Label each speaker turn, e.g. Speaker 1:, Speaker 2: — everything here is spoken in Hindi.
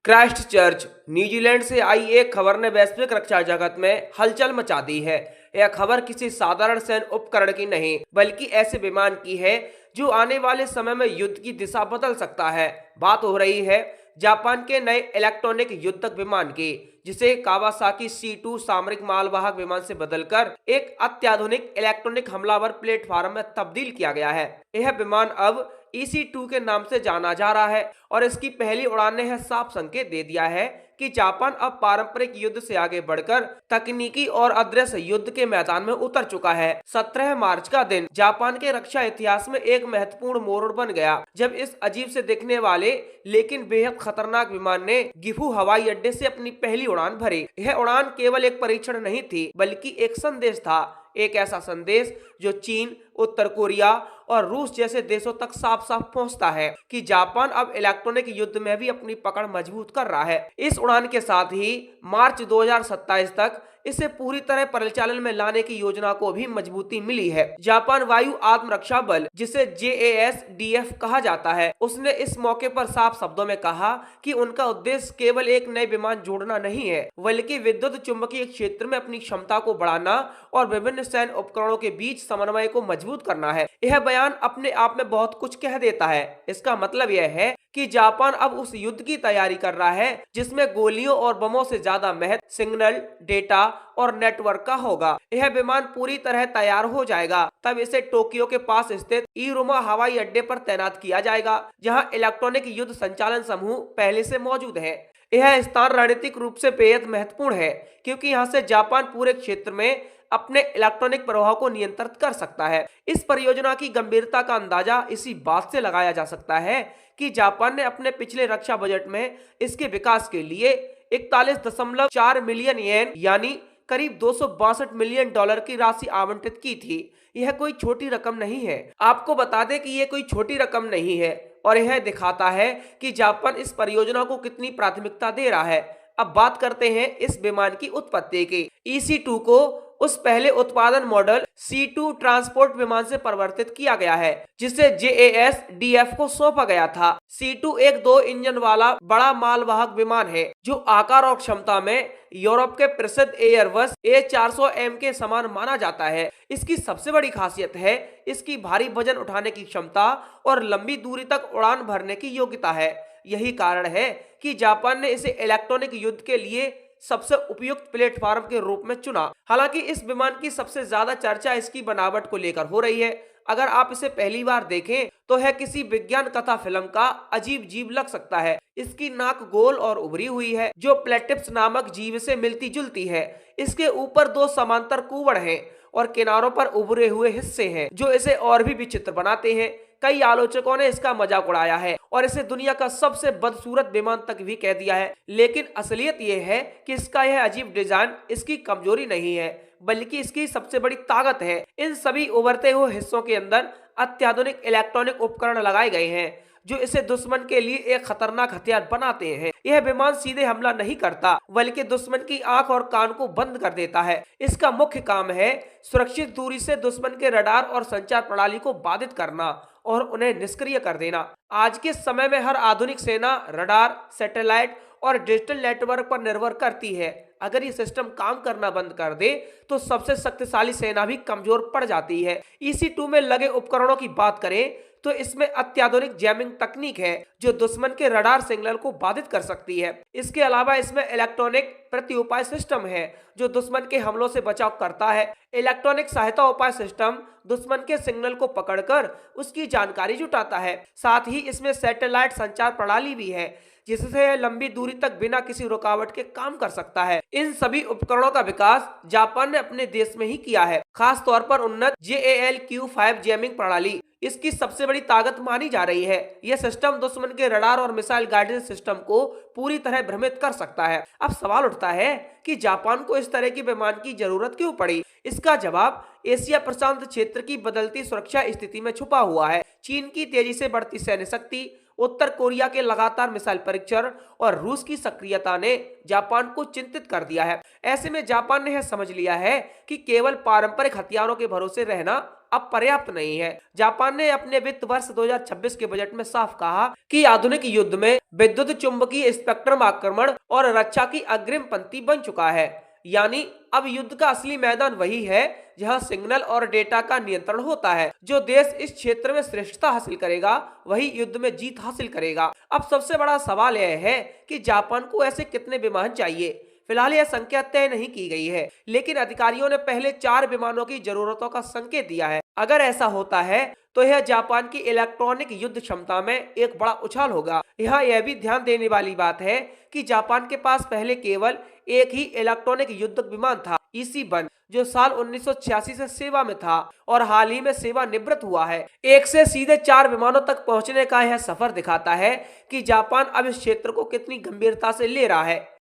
Speaker 1: क्राइस्टचर्च, न्यूजीलैंड से आई एक खबर ने वैश्विक रक्षा जगत में हलचल मचा दी है। यह खबर किसी साधारण सैन्य उपकरण की नहीं, बल्कि ऐसे विमान की है जो आने वाले समय में युद्ध की दिशा बदल सकता है। बात हो रही है जापान के नए इलेक्ट्रॉनिक युद्धक विमान की, जिसे कावासाकी C2 सामरिक मालवाहक विमान से बदलकर एक अत्याधुनिक इलेक्ट्रॉनिक हमलावर प्लेटफॉर्म में तब्दील किया गया है। यह विमान अब EC2 के नाम से जाना जा रहा है और इसकी पहली उड़ान ने यह साफ संकेत दे दिया है कि जापान अब पारंपरिक युद्ध से आगे बढ़कर तकनीकी और अदृश्य युद्ध के मैदान में उतर चुका है। 17 मार्च का दिन जापान के रक्षा इतिहास में एक महत्वपूर्ण मोड़ बन गया, जब इस अजीब से दिखने वाले लेकिन बेहद खतरनाक विमान ने गिफू हवाई अड्डे से अपनी पहली उड़ान भरी। यह उड़ान केवल एक परीक्षण नहीं थी, बल्कि एक संदेश था। एक ऐसा संदेश जो चीन, उत्तर कोरिया और रूस जैसे देशों तक साफ साफ पहुंचता है कि जापान अब इलेक्ट्रॉनिक युद्ध में भी अपनी पकड़ मजबूत कर रहा है। इस उड़ान के साथ ही मार्च 2027 तक इसे पूरी तरह परिचालन में लाने की योजना को भी मजबूती मिली है। जापान वायु आत्मरक्षा बल, जिसे JASDF कहा जाता है, उसने इस मौके पर साफ शब्दों में कहा कि उनका उद्देश्य केवल एक नए विमान जोड़ना नहीं है, बल्कि विद्युत चुंबकीय क्षेत्र में अपनी क्षमता को बढ़ाना और विभिन्न सैन्य उपकरणों के बीच समन्वय को मजबूत करना है। यह बयान अपने आप में बहुत कुछ कह देता है। इसका मतलब यह है कि जापान अब उस युद्ध की तैयारी कर रहा है जिसमें गोलियों और बमों से ज्यादा महत्व सिग्नल, डेटा और नेटवर्क का होगा। यह विमान पूरी तरह तैयार हो जाएगा, तब इसे टोक्यो के पास स्थित इरुमा हवाई अड्डे पर तैनात किया जाएगा, जहां इलेक्ट्रॉनिक युद्ध संचालन समूह पहले से मौजूद है। यह स्थान रणनीतिक रूप से बेहद महत्वपूर्ण है, क्योंकि यहाँ से जापान पूरे क्षेत्र में अपने इलेक्ट्रॉनिक प्रवाह को नियंत्रित कर सकता है। इस परियोजना की गंभीरता का अंदाजा इसी बात से लगाया जा सकता है कि जापान ने अपने पिछले रक्षा बजट में इसके विकास के लिए 41.4 मिलियन येन यानी करीब $262 मिलियन की राशि आवंटित की थी। यह कोई छोटी रकम नहीं है। आपको बता दें कि यह कोई छोटी रकम नहीं है और यह दिखाता है कि जापान इस परियोजना को कितनी प्राथमिकता दे रहा है। अब बात करते हैं इस विमान की उत्पत्ति की। EC2 को उस पहले उत्पादन मॉडल C2 ट्रांसपोर्ट विमान से परिवर्तित किया गया है, जिसे JASDF को सौंपा गया था। C2 एक 2 इंजन वाला बड़ा मालवाहक विमान है, जो आकार और क्षमता में यूरोप के प्रसिद्ध एयरबस A400M के समान माना जाता है। इसकी सबसे बड़ी खासियत है इसकी भारी वजन उठाने की क्षमता और लंबी दूरी तक उड़ान भरने की योग्यता है। यही कारण है कि जापान ने इसे इलेक्ट्रॉनिक युद्ध के लिए सबसे उपयुक्त प्लेटफॉर्म के रूप में चुना। हालांकि इस विमान की सबसे ज्यादा चर्चा इसकी बनावट को लेकर हो रही है। अगर आप इसे पहली बार देखें तो यह किसी विज्ञान कथा फिल्म का अजीब जीव लग सकता है। इसकी नाक गोल और उभरी हुई है, जो प्लेटिप्स नामक जीव से मिलती जुलती है। इसके ऊपर 2 समांतर कुवड़ हैं और किनारों पर उभरे हुए हिस्से हैं, जो इसे और भी विचित्र बनाते हैं। कई आलोचकों ने इसका मजाक उड़ाया है और इसे दुनिया का सबसे बदसूरत विमान तक भी कह दिया है। लेकिन असलियत यह है कि इसका यह अजीब डिजाइन इसकी कमजोरी नहीं है, बल्कि इसकी सबसे बड़ी ताकत है। इन सभी उभरते हुए हिस्सों के अंदर अत्याधुनिक इलेक्ट्रॉनिक उपकरण लगाए गए हैं, जो इसे दुश्मन के लिए एक खतरनाक हथियार बनाते हैं। यह विमान सीधे हमला नहीं करता, बल्कि दुश्मन की आंख और कान को बंद कर देता है। इसका मुख्य काम है सुरक्षित दूरी से दुश्मन के रडार और संचार प्रणाली को बाधित करना और उन्हें निष्क्रिय कर देना। आज के समय में हर आधुनिक सेना रडार, सैटेलाइट और डिजिटल नेटवर्क पर निर्भर करती है। अगर ये सिस्टम काम करना बंद कर दे तो सबसे शक्तिशाली सेना भी कमजोर पड़ जाती है। EC2 में लगे उपकरणों की बात करें तो इसमें अत्याधुनिक जैमिंग तकनीक है, जो दुश्मन के रडार सिग्नल को बाधित कर सकती है। इसके अलावा इसमें इलेक्ट्रॉनिक प्रत्युपाय सिस्टम है, जो दुश्मन के हमलों से बचाव करता है। इलेक्ट्रॉनिक सहायता उपाय सिस्टम दुश्मन के सिग्नल को पकड़कर उसकी जानकारी जुटाता है। साथ ही इसमें सैटेलाइट संचार प्रणाली भी है, जिससे यह लंबी दूरी तक बिना किसी रुकावट के काम कर सकता है। इन सभी उपकरणों का विकास जापान ने अपने देश में ही किया है। खास तौर पर उन्नत JALQ5 जैमिंग प्रणाली इसकी सबसे बड़ी ताकत मानी जा रही है। यह सिस्टम दुश्मन के रडार और मिसाइल गाइडेंस सिस्टम को पूरी तरह भ्रमित कर सकता है। अब सवाल उठता है कि जापान को इस तरह के विमान की जरूरत क्यों पड़ी। इसका जवाब एशिया प्रशांत क्षेत्र की बदलती सुरक्षा स्थिति में छुपा हुआ है। चीन की तेजी से बढ़ती सैन्य शक्ति, उत्तर कोरिया के लगातार मिसाइल परीक्षण और रूस की सक्रियता ने जापान को चिंतित कर दिया है। ऐसे में जापान ने यह समझ लिया है कि केवल पारंपरिक हथियारों के भरोसे रहना अब पर्याप्त नहीं है। जापान ने अपने वित्त वर्ष 2026 के बजट में साफ कहा कि आधुनिक युद्ध में विद्युत चुंबकीय स्पेक्ट्रम आक्रमण और रक्षा की अग्रिम पंक्ति बन चुका है। यानी अब युद्ध का असली मैदान वही है जहां सिग्नल और डेटा का नियंत्रण होता है। जो देश इस क्षेत्र में श्रेष्ठता हासिल करेगा वही युद्ध में जीत हासिल करेगा। अब सबसे बड़ा सवाल यह है कि जापान को ऐसे कितने विमान चाहिए। फिलहाल यह संख्या तय नहीं की गई है, लेकिन अधिकारियों ने पहले 4 विमानों की जरूरतों का संकेत दिया है। अगर ऐसा होता है तो यह जापान की इलेक्ट्रॉनिक युद्ध क्षमता में एक बड़ा उछाल होगा। यहाँ यह भी ध्यान देने वाली बात है कि जापान के पास पहले केवल एक ही इलेक्ट्रॉनिक युद्ध विमान था, EC-1, जो साल 1986 से सेवा में था और हाल ही में सेवानिवृत्त हुआ है। एक से सीधे 4 विमानों तक पहुंचने का यह सफर दिखाता है कि जापान अब इस क्षेत्र को कितनी गंभीरता से ले रहा है।